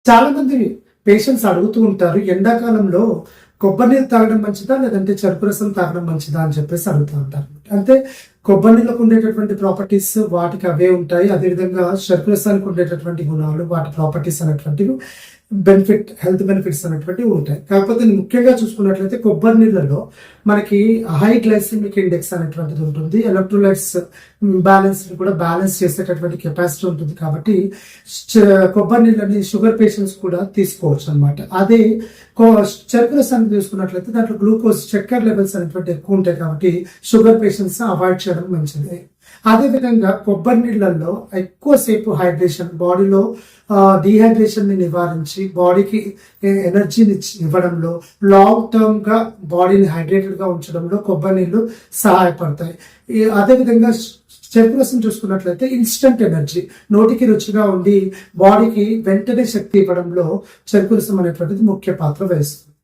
చాలా మంది పేషెంట్స్ అడుగుతూ ఉంటారు, ఎండాకాలంలో కొబ్బరి నీళ్ళు తాగడం మంచిదా లేదంటే చెరుకు రసం తాగడం మంచిదా అని చెప్పేసి అడుగుతూ ఉంటారు. అంటే కొబ్బరి నీళ్ళకు ఉండేటటువంటి ప్రాపర్టీస్ వాటికి అవే ఉంటాయి, అదేవిధంగా చెరుకు రసానికి ఉండేటటువంటి గుణాలు వాటి ప్రాపర్టీస్ అనేటువంటివి హెల్త్ బెనిఫిట్స్ అనేటువంటివి ఉంటాయి. కాకపోతే ముఖ్యంగా చూసుకున్నట్లయితే కొబ్బరి నీళ్ళలో మనకి హై గ్లైసెమిక్ ఇండెక్స్ అనేటువంటిది ఉంటుంది, ఎలక్ట్రోలైట్స్ బ్యాలెన్స్ కూడా బ్యాలెన్స్ చేసేటటువంటి కెపాసిటీ ఉంటుంది. కాబట్టి కొబ్బరి నీళ్ళని షుగర్ పేషెంట్స్ కూడా తీసుకోవచ్చు అనమాట. అదే చెరుకు రసాన్ని తీసుకున్నట్లయితే దాంట్లో గ్లూకోజ్ చక్కెర లెవెల్స్ అనేటువంటి ఎక్కువ ఉంటాయి, కాబట్టి షుగర్ పేషెంట్స్ అవాయిడ్ చేయడం మంచిది. అదేవిధంగా కొబ్బరి నీళ్ళల్లో ఎక్కువసేపు హైడ్రేషన్, బాడీలో డిహైడ్రేషన్ ని నివారించి బాడీకి ఎనర్జీని ఇవ్వడంలో, లాంగ్ టర్మ్ గా బాడీని హైడ్రేటెడ్ గా ఉంచడంలో కొబ్బరి నీళ్లు సహాయపడతాయి. అదేవిధంగా చెరుకు రసం చూసుకున్నట్లయితే ఇన్స్టంట్ ఎనర్జీ, నోటికి రుచిగా ఉండి బాడీకి వెంటనే శక్తి ఇవ్వడంలో చెరుకు రసం అనేటువంటిది ముఖ్య పాత్ర వహిస్తుంది.